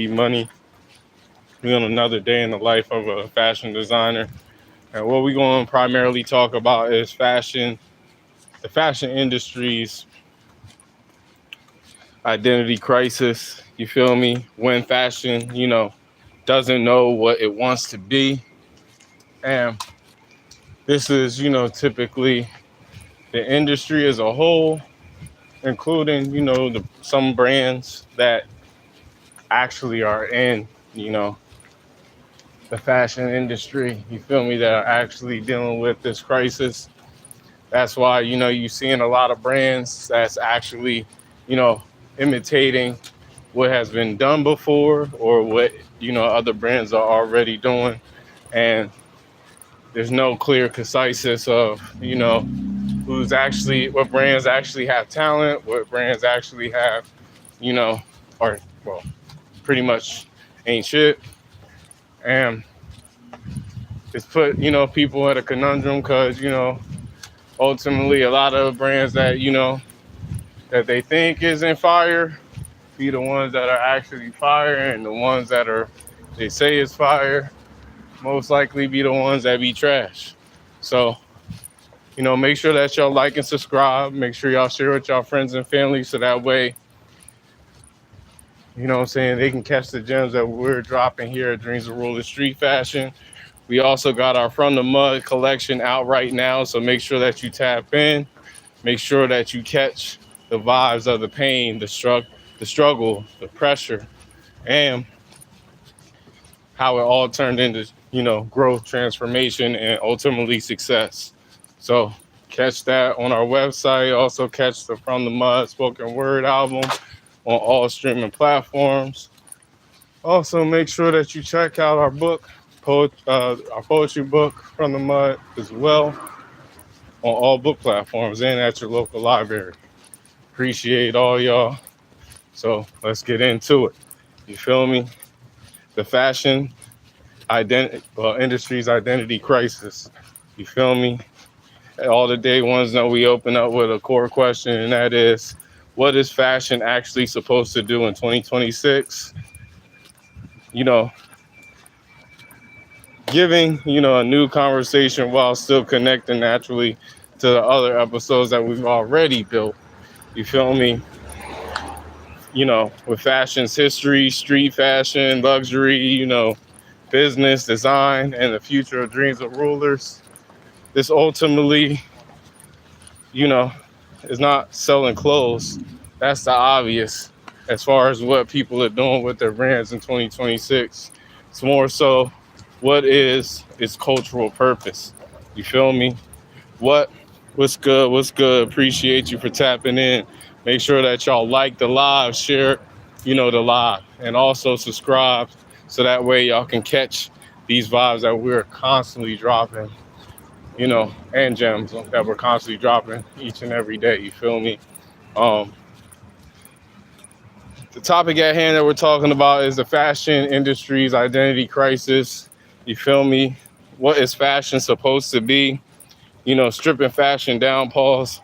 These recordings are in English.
money. We're on another day in the life of a fashion designer. And what we're going to primarily talk about is fashion, the fashion industry's identity crisis. You feel me? When fashion, doesn't know what it wants to be. And this is, typically the industry as a whole, including, some brands that actually are in, the fashion industry, you feel me, that are actually dealing with this crisis. That's why, you're seeing a lot of brands that's actually, imitating what has been done before or what, other brands are already doing. And there's no clear conciseness of, what brands actually have talent, what brands actually have, or, well, pretty much ain't shit. And it's put, people at a conundrum because, ultimately a lot of brands that, that they think is in fire be the ones that are actually fire, and the ones that are they say is fire most likely be the ones that be trash. So, make sure that y'all like and subscribe. Make sure y'all share with y'all friends and family so that way, they can catch the gems that we're dropping here at Dreams of Ruler Street Fashion. We also got our From the Mud collection out right now, so make sure that you tap in. Make sure that you catch the vibes of the pain, the struggle, the pressure, and how it all turned into, growth, transformation, and ultimately success. So catch that on our website. Also catch the From the Mud spoken word album on all streaming platforms. Also make sure that you check out our book, our poetry book, From the Mud, as well on all book platforms and at your local library. Appreciate all y'all. So let's get into it. You feel me? The fashion industry's identity crisis. You feel me? All the day ones know we open up with a core question, and that is, what is fashion actually supposed to do in 2026? Giving, a new conversation while still connecting naturally to the other episodes that we've already built. You feel me? With fashion's history, street fashion, luxury, business, design, and the future of Dreams of Rulers. This ultimately, is not selling clothes. That's the obvious as far as what people are doing with their brands in 2026. It's more so, what is its cultural purpose? You feel me? What's good? What's good? Appreciate you for tapping in. Make sure that y'all like the live, share, the live, and also subscribe so that way y'all can catch these vibes that we're constantly dropping, and gems that we're constantly dropping each and every day. You feel me? The topic at hand that we're talking about is the fashion industry's identity crisis. You feel me? What is fashion supposed to be? Stripping fashion down, pause.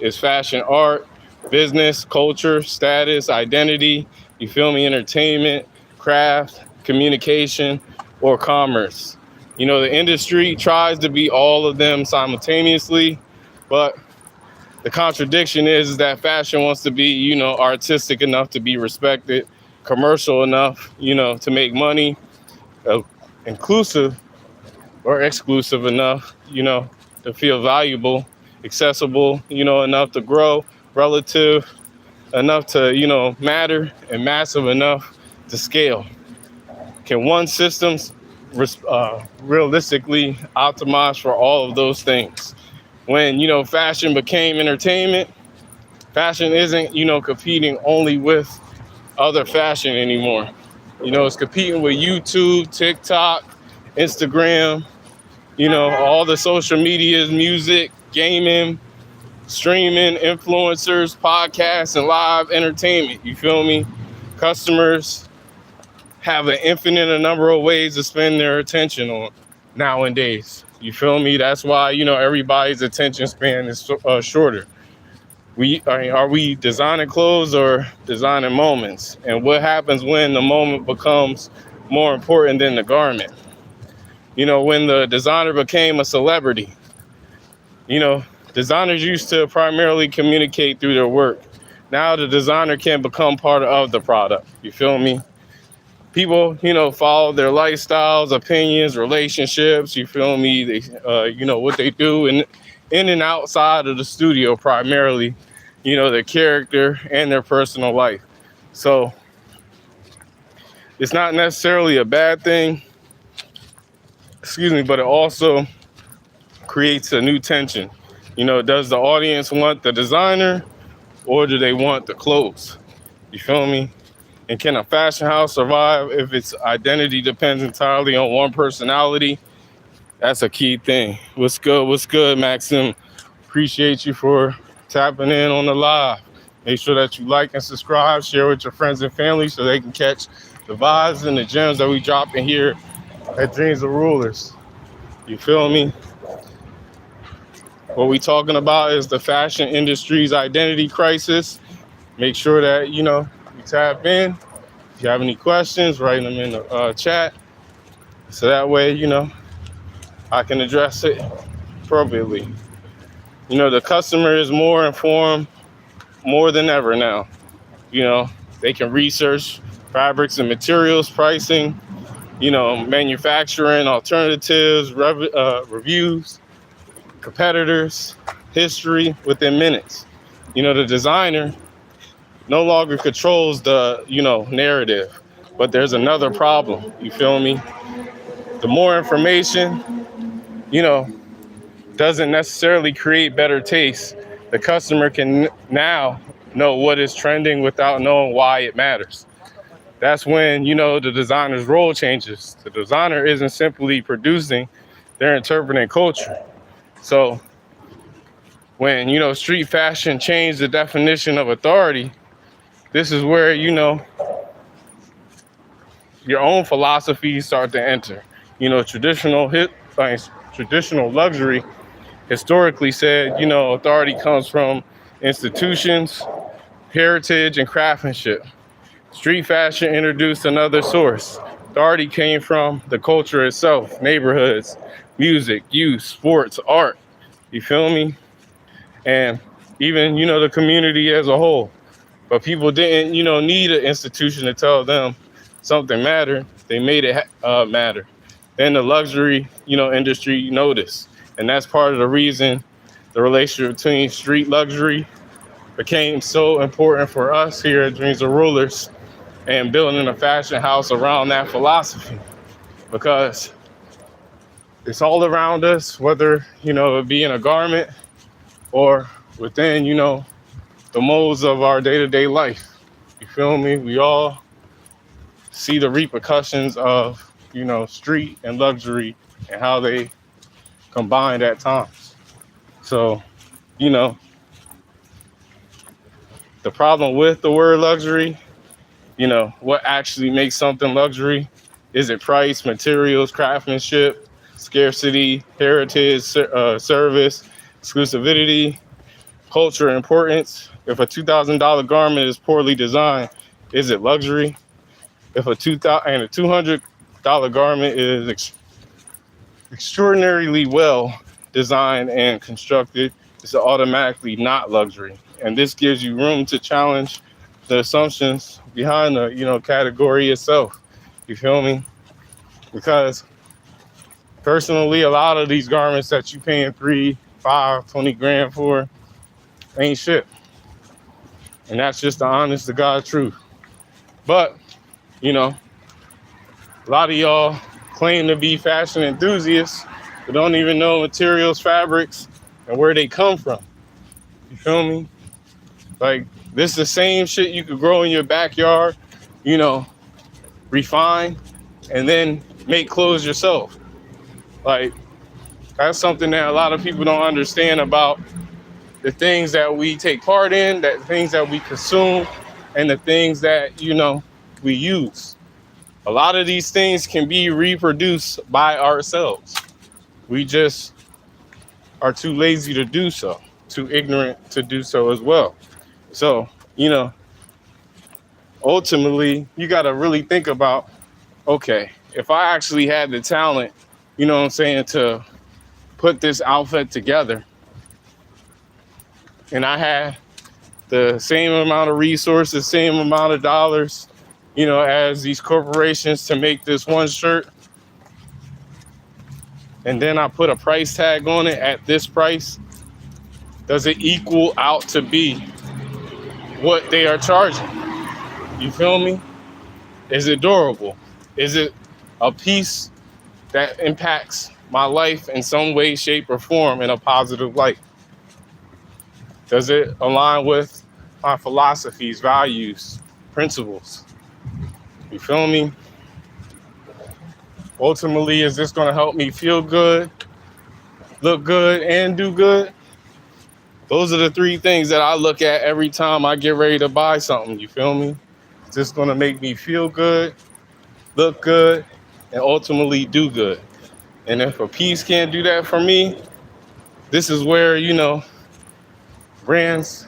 Is fashion art, business, culture, status, identity? You feel me? Entertainment, craft, communication, or commerce? The industry tries to be all of them simultaneously, but the contradiction is that fashion wants to be, artistic enough to be respected, commercial enough, to make money, inclusive or exclusive enough, to feel valuable, accessible, enough to grow, relative enough to, matter, and massive enough to scale. Can one system realistically optimize for all of those things? When, fashion became entertainment, fashion isn't, competing only with other fashion anymore. It's competing with YouTube, TikTok, Instagram, all the social medias, music, gaming, streaming, influencers, podcasts, and live entertainment. You feel me? Customers have an infinite number of ways to spend their attention on nowadays. You feel me? That's why, everybody's attention span is shorter. Are we designing clothes or designing moments? And what happens when the moment becomes more important than the garment? When the designer became a celebrity, you know, designers used to primarily communicate through their work. Now the designer can become part of the product. You feel me? People, follow their lifestyles, opinions, relationships. You feel me? They, what they do in and outside of the studio, primarily, their character and their personal life. So it's not necessarily a bad thing, but it also creates a new tension. Does the audience want the designer or do they want the clothes? You feel me? And can a fashion house survive if its identity depends entirely on one personality? That's a key thing. What's good? What's good, Maxim? Appreciate you for tapping in on the live. Make sure that you like and subscribe, share with your friends and family so they can catch the vibes and the gems that we drop in here at Dreams of Rulers. You feel me? What we talking about is the fashion industry's identity crisis. Make sure that, you tap in. If you have any questions, write them in the chat. So that way, I can address it appropriately. The customer is more informed more than ever now. They can research fabrics and materials, pricing, manufacturing alternatives, reviews, competitors, history within minutes. The designer no longer controls the, narrative. But there's another problem, you feel me? The more information, doesn't necessarily create better taste. The customer can now know what is trending without knowing why it matters. That's when, the designer's role changes. The designer isn't simply producing, they're interpreting culture. So when, street fashion changed the definition of authority, this is where, your own philosophies start to enter. Traditional luxury historically said, authority comes from institutions, heritage, and craftsmanship. Street fashion introduced another source. Authority came from the culture itself, neighborhoods, music, youth, sports, art. You feel me? And even, the community as a whole. But people didn't, need an institution to tell them something mattered. They made it matter. Then the luxury, industry noticed. And that's part of the reason the relationship between street luxury became so important for us here at Dreams of Rulers and building a fashion house around that philosophy. Because it's all around us, whether, it be in a garment or within, the modes of our day-to-day life. You feel me? We all see the repercussions of, street and luxury and how they combined at times. So, the problem with the word luxury, what actually makes something luxury? Is it price, materials, craftsmanship, scarcity, heritage, service, exclusivity, culture, importance? If a $2,000 garment is poorly designed, is it luxury? If a $200 garment is extraordinarily well designed and constructed, it's automatically not luxury. And this gives you room to challenge the assumptions behind the category itself. You feel me? Because personally, a lot of these garments that you paying 3, 5, 20 grand for ain't shit. And that's just the honest to God truth. But, a lot of y'all claim to be fashion enthusiasts, but don't even know materials, fabrics, and where they come from. You feel me? Like, this is the same shit you could grow in your backyard, refine, and then make clothes yourself. Like, that's something that a lot of people don't understand about the things that we take part in, the things that we consume, and the things that, we use. A lot of these things can be reproduced by ourselves. We just are too lazy to do so. too ignorant to do so as well. So, ultimately, you got to really think about, okay, if I actually had the talent, what I'm saying, to put this outfit together, and I had the same amount of resources, same amount of dollars, as these corporations to make this one shirt, and then I put a price tag on it at this price, does it equal out to be what they are charging? You feel me? Is it durable? Is it a piece that impacts my life in some way, shape, or form in a positive light? Does it align with my philosophies, values, principles? You feel me? Ultimately, is this going to help me feel good, look good, and do good? Those are the three things that I look at every time I get ready to buy something. You feel me? Is this going to make me feel good, look good, and ultimately do good? And if a piece can't do that for me, this is where, brands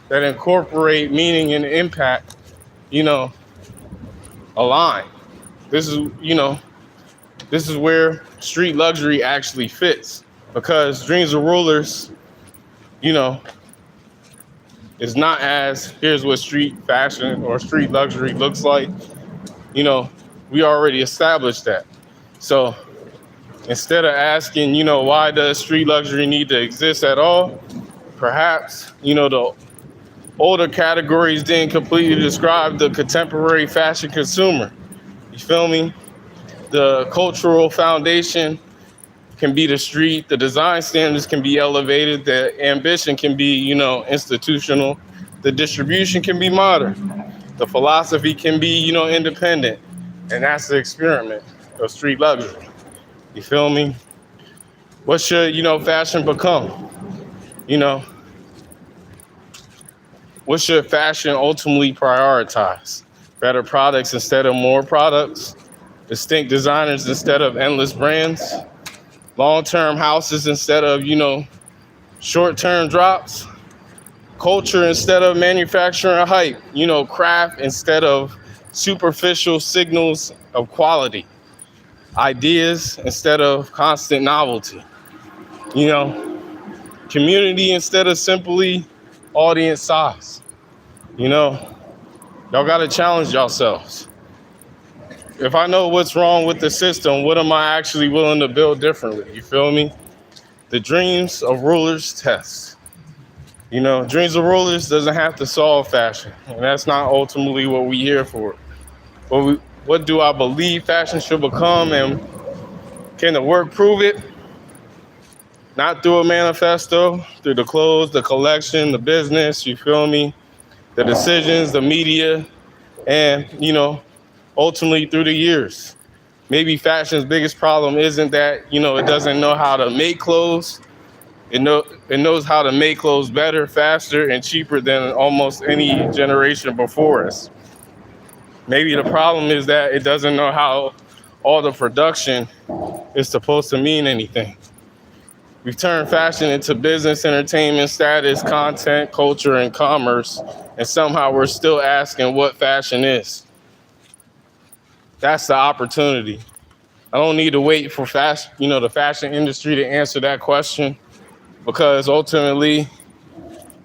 that incorporate meaning and impact, align. This is where street luxury actually fits, because Dreams of Rulers, is not as, here's what street fashion or street luxury looks like. We already established that. So instead of asking, why does street luxury need to exist at all? Perhaps, the older categories didn't completely describe the contemporary fashion consumer. You feel me? The cultural foundation can be the street, the design standards can be elevated, the ambition can be, institutional, the distribution can be modern, the philosophy can be, independent, and that's the experiment of street luxury. You feel me? What should, fashion become? What should fashion ultimately prioritize? Better products instead of more products? Distinct designers instead of endless brands? Long-term houses instead of, short-term drops? Culture instead of manufacturing hype? Craft instead of superficial signals of quality? Ideas instead of constant novelty? Community instead of simply audience size? Y'all gotta challenge yourselves. If I know what's wrong with the system, what am I actually willing to build differently? You feel me? The Dreams of Rulers test. Dreams of Rulers doesn't have to solve fashion, and that's not ultimately what we're here for. What do I believe fashion should become, and can the work prove it? Not through a manifesto, through the clothes, the collection, the business, you feel me? The decisions, the media, and, ultimately through the years. Maybe fashion's biggest problem isn't that, it doesn't know how to make clothes. It knows how to make clothes better, faster, and cheaper than almost any generation before us. Maybe the problem is that it doesn't know how all the production is supposed to mean anything. We've turned fashion into business, entertainment, status, content, culture, and commerce, and somehow we're still asking what fashion is. That's the opportunity. I don't need to wait for the fashion industry to answer that question, because ultimately,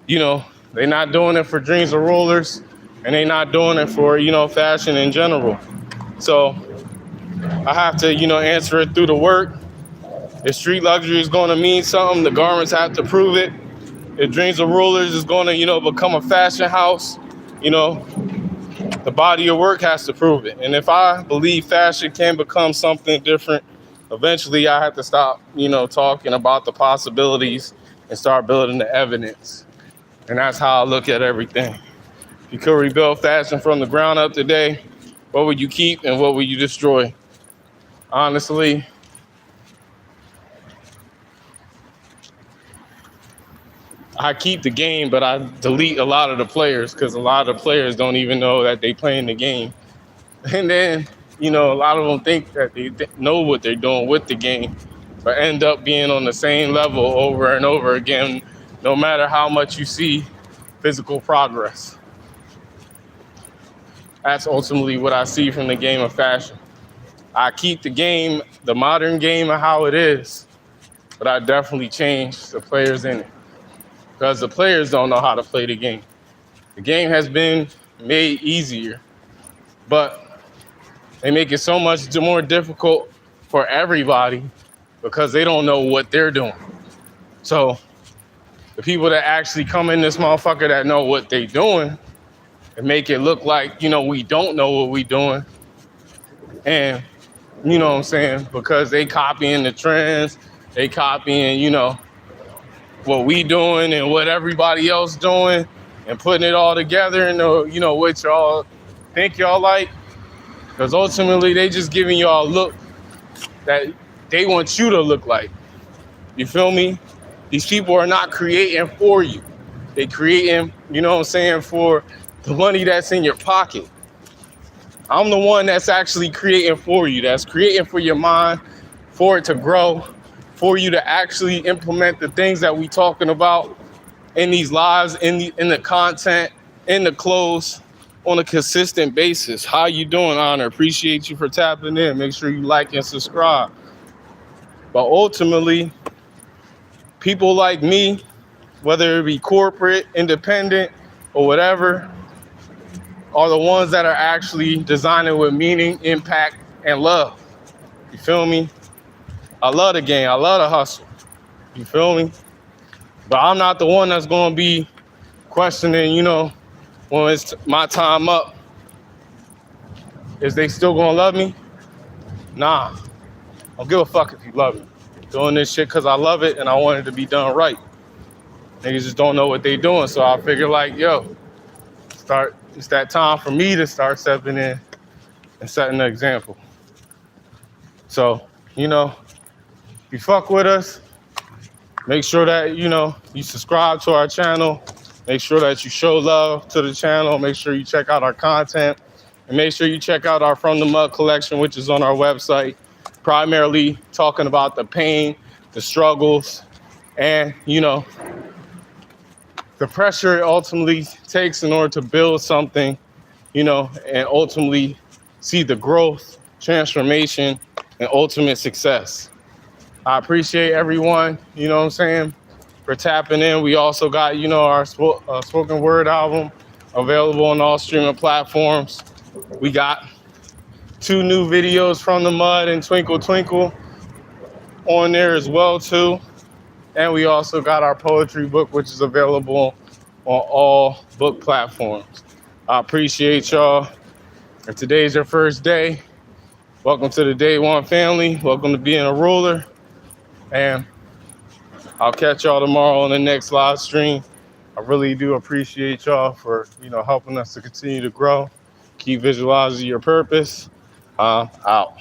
they're not doing it for Dreams of Rulers, and they're not doing it for, fashion in general. So I have to, answer it through the work. If street luxury is going to mean something, the garments have to prove it. If Dreams of Rulers is going to, become a fashion house, the body of work has to prove it. And if I believe fashion can become something different, eventually I have to stop, talking about the possibilities and start building the evidence. And that's how I look at everything. If you could rebuild fashion from the ground up today, what would you keep and what would you destroy? Honestly, I keep the game, but I delete a lot of the players, because a lot of the players don't even know that they playing the game. And then, a lot of them think that they know what they're doing with the game, but end up being on the same level over and over again no matter how much you see physical progress. That's ultimately what I see from the game of fashion. I keep the game, the modern game, of how it is, but I definitely change the players in it because the players don't know how to play the game. The game has been made easier, but they make it so much more difficult for everybody because they don't know what they're doing. So the people that actually come in this motherfucker that know what they doing and make it look like, we don't know what we doing. And you know what I'm saying? Because they copying the trends, they copying, what we doing and what everybody else doing and putting it all together and what y'all think y'all like. Because ultimately they just giving y'all a look that they want you to look like. You feel me? These people are not creating for you. They creating, for the money that's in your pocket. I'm the one that's actually creating for you, that's creating for your mind, for it to grow, for you to actually implement the things that we talking about in these lives, in the content, in the clothes, on a consistent basis. How you doing, Honor? Appreciate you for tapping in. Make sure you like and subscribe. But ultimately, people like me, whether it be corporate, independent, or whatever, are the ones that are actually designing with meaning, impact, and love. You feel me? I love the game. I love the hustle. You feel me? But I'm not the one that's going to be questioning, when it's my time up. Is they still going to love me? Nah. I don't give a fuck if you love me. I'm doing this shit because I love it and I want it to be done right. Niggas just don't know what they doing. So I figure it's that time for me to start stepping in and setting the example. So, if you fuck with us, make sure that, you subscribe to our channel. Make sure that you show love to the channel. Make sure you check out our content. And make sure you check out our From the Mud collection, which is on our website, primarily talking about the pain, the struggles, and, the pressure it ultimately takes in order to build something, and ultimately see the growth, transformation, and ultimate success. I appreciate everyone, for tapping in. We also got, our spoken word album available on all streaming platforms. We got 2 new videos from the Mud and Twinkle Twinkle on there as well too. And we also got our poetry book, which is available on all book platforms. I appreciate y'all. If today's your first day, welcome to the Day One family. Welcome to being a ruler. And I'll catch y'all tomorrow on the next live stream. I really do appreciate y'all for, helping us to continue to grow. Keep visualizing your purpose. Out.